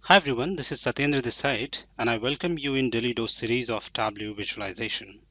Hi everyone, this is Satyendra this side, and I welcome you in Daily Dose series of Tableau visualization.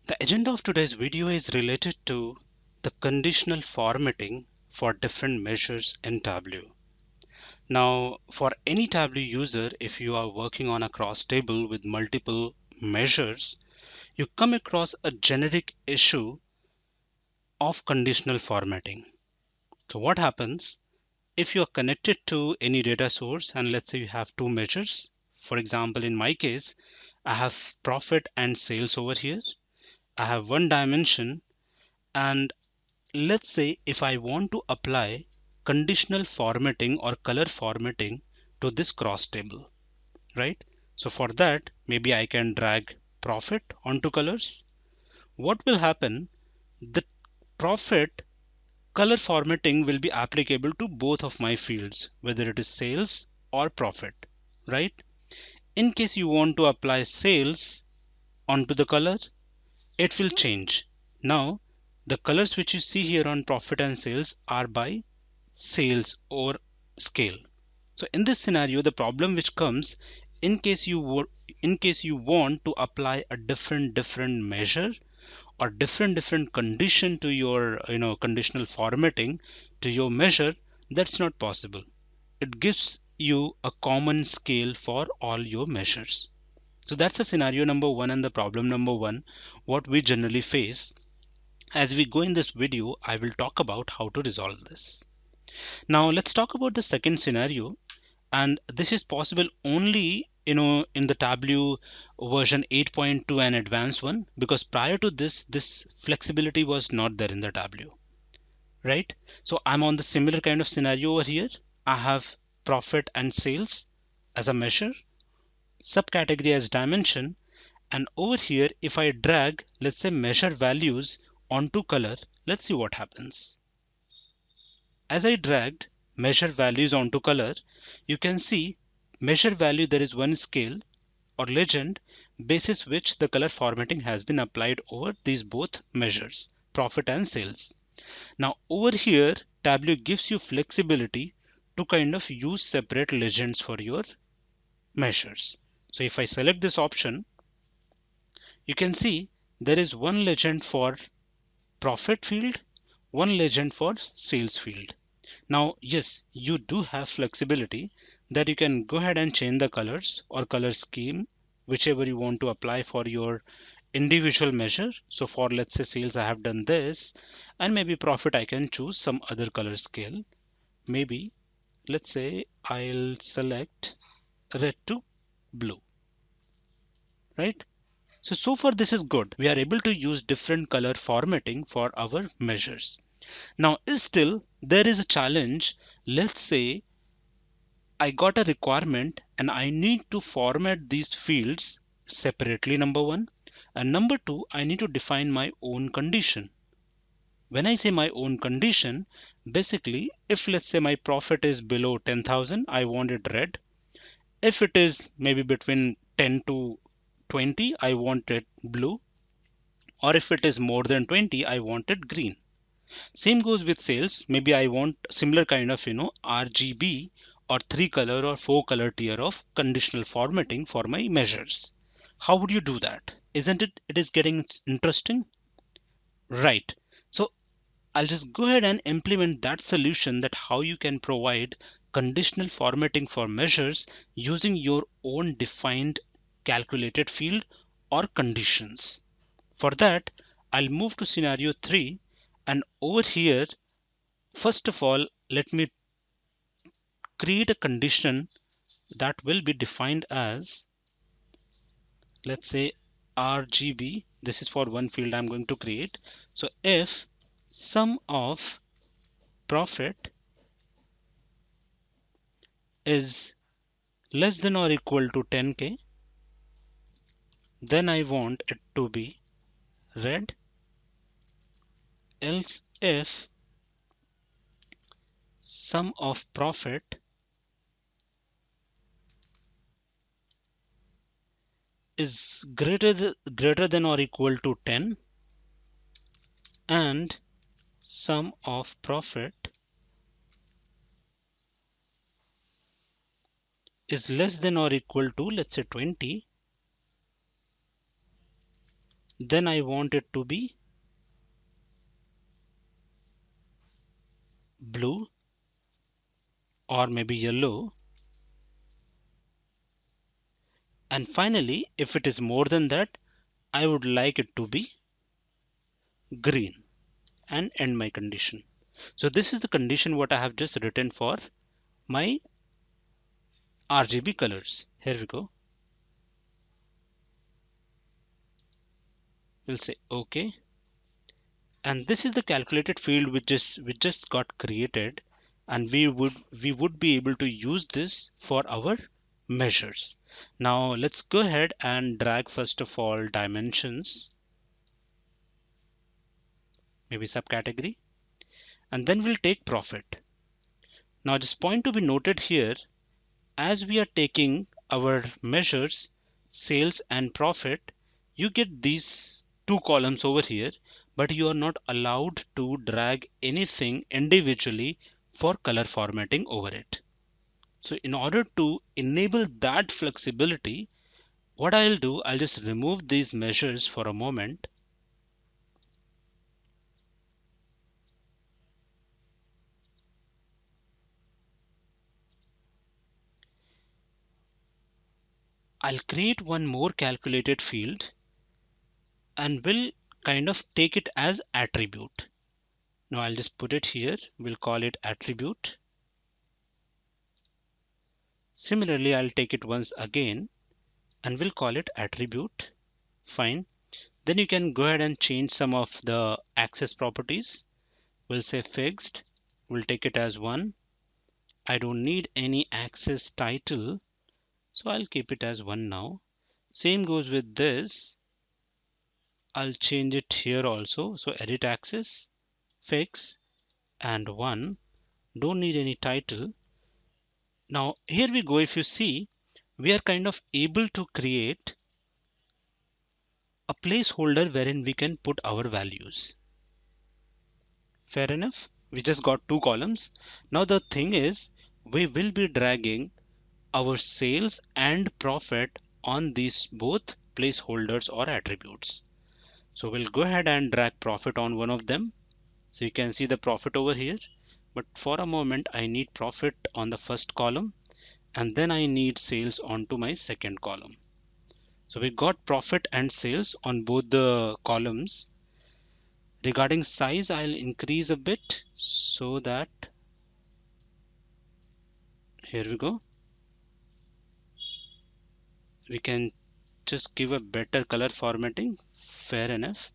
The agenda of today's video is related to the conditional formatting for different measures in Tableau. Now, for any Tableau user, if you are working on a cross table with multiple measures, you come across a generic issue of conditional formatting. So what happens if you are connected to any data source and let's say you have two measures? For example, in my case, I have profit and sales over here. I have one dimension, and let's say if I want to apply conditional formatting or color formatting to this cross table, right? So for that, maybe I can drag profit onto colors. What will happen? The profit color formatting will be applicable to both of my fields, whether it is sales or profit, right? In case you want to apply sales onto the color, it will change. Now, the colors which you see here on profit and sales are by sales or scale. So in this scenario, the problem which comes in case you want to apply a different measure or different condition to your conditional formatting to your measure, that's not possible. It gives you a common scale for all your measures. So that's a scenario number one and the problem number one, what we generally face. As we go in this video, I will talk about how to resolve this. Now let's talk about the second scenario, and this is possible only in the Tableau version 8.2 and advanced one, because prior to this flexibility was not there in the Tableau, right? So I'm on the similar kind of scenario over here. I have profit and sales as a measure, subcategory as dimension, and over here if I drag, let's say, measure values onto color, let's see what happens. As I dragged measure values onto color, you can see measure value, there is one scale or legend basis which the color formatting has been applied over these both measures, profit and sales. Now over here, Tableau gives you flexibility to kind of use separate legends for your measures. So if I select this option, you can see there is one legend for profit field, one legend for sales field. Now, yes, you do have flexibility that you can go ahead and change the colors or color scheme, whichever you want to apply for your individual measure. So for, let's say, sales, I have done this, and maybe profit, I can choose some other color scale. Maybe, let's say I'll select red to blue, right? So far this is good. We are able to use different color formatting for our measures. Now, still there is a challenge. Let's say I got a requirement and I need to format these fields separately, number one. And number two, I need to define my own condition. When I say my own condition, basically, if let's say my profit is below 10,000, I want it red. If it is maybe between 10 to 20, I want it blue. Or if it is more than 20, I want it green. Same goes with sales. Maybe I want similar kind of RGB or three color or four color tier of conditional formatting for my measures. How would you do that? Isn't it? It is getting interesting, right? So I'll just go ahead and implement that solution, that how you can provide conditional formatting for measures using your own defined calculated field or conditions. For that, I'll move to scenario 3, and over here, first of all, let me create a condition that will be defined as, let's say, RGB. This is for one field I'm going to create. So if sum of profit is less than or equal to 10k, then I want it to be red. Else if sum of profit is greater than or equal to 10, and sum of profit is less than or equal to, let's say 20, then I want it to be blue or maybe yellow. And finally, if it is more than that, I would like it to be green and end my condition. So this is the condition what I have just written for my RGB colors. Here we go. We'll say OK. And this is the calculated field which just got created, and we would be able to use this for our measures. Now let's go ahead and drag first of all dimensions, maybe subcategory, and then we'll take profit. Now this point to be noted here, as we are taking our measures sales and profit, you get these two columns over here, but you are not allowed to drag anything individually for color formatting over it. So in order to enable that flexibility, what I'll do, I'll just remove these measures for a moment. I'll create one more calculated field and will kind of take it as attribute. Now I'll just put it here. We'll call it attribute. Similarly, I'll take it once again and we'll call it attribute. Fine. Then you can go ahead and change some of the access properties. We'll say fixed. We'll take it as 1. I don't need any access title, so I'll keep it as 1 now. Same goes with this. I'll change it here also. So edit access, fix, and 1. Don't need any title. Now here we go. If you see, we are kind of able to create a placeholder wherein we can put our values. Fair enough. We just got two columns. Now the thing is, we will be dragging our sales and profit on these both placeholders or attributes. So we'll go ahead and drag profit on one of them. So you can see the profit over here. But for a moment, I need profit on the first column, and then I need sales onto my second column. So we got profit and sales on both the columns. Regarding size, I'll increase a bit so that, here we go, we can just give a better color formatting. Fair enough.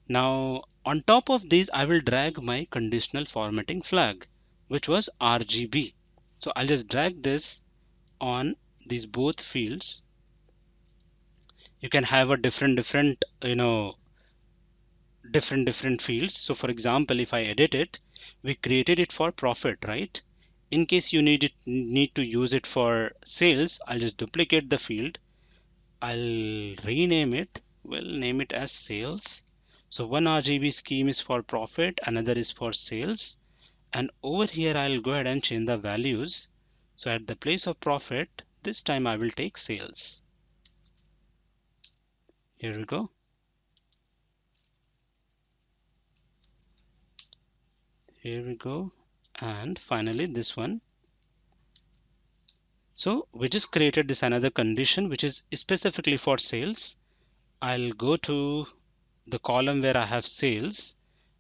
Now on top of these, I will drag my conditional formatting flag, which was RGB. So I'll just drag this on these both fields. You can have a different different fields. So for example, if I edit it, we created it for profit, right? In case you need to use it for sales, I'll just duplicate the field. I'll rename it. We'll name it as sales. So one RGB scheme is for profit, another is for sales. And over here, I'll go ahead and change the values. So at the place of profit, this time I will take sales. Here we go. Here we go. And finally, this one. So we just created this another condition, which is specifically for sales. I'll go to the column where I have sales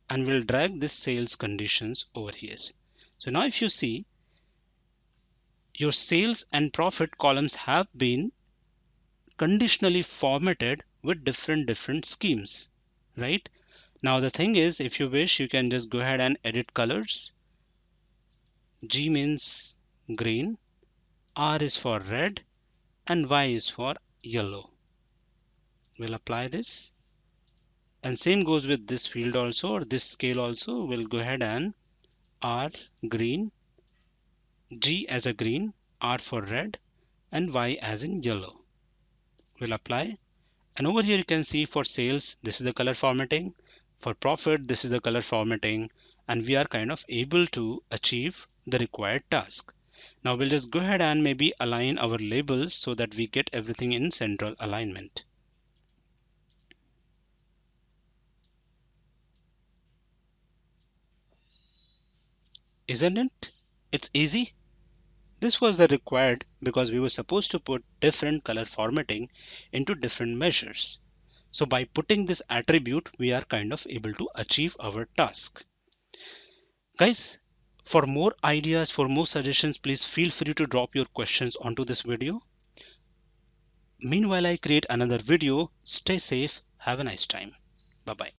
and we'll drag this sales conditions over here. So now if you see, your sales and profit columns have been conditionally formatted with different schemes, right? Now the thing is, if you wish, you can just go ahead and edit colors. G means green, R is for red, and Y is for yellow. We'll apply this. And same goes with this field also, or this scale also. We'll go ahead and R green, G as a green, R for red, and Y as in yellow. We'll apply. And over here you can see for sales, this is the color formatting. For profit, this is the color formatting. And we are kind of able to achieve the required task. Now we'll just go ahead and maybe align our labels so that we get everything in central alignment. Isn't it? It's easy. This was the required because we were supposed to put different color formatting into different measures. So by putting this attribute, we are kind of able to achieve our task. Guys, for more ideas, for more suggestions, please feel free to drop your questions onto this video. Meanwhile, I create another video. Stay safe. Have a nice time. Bye bye.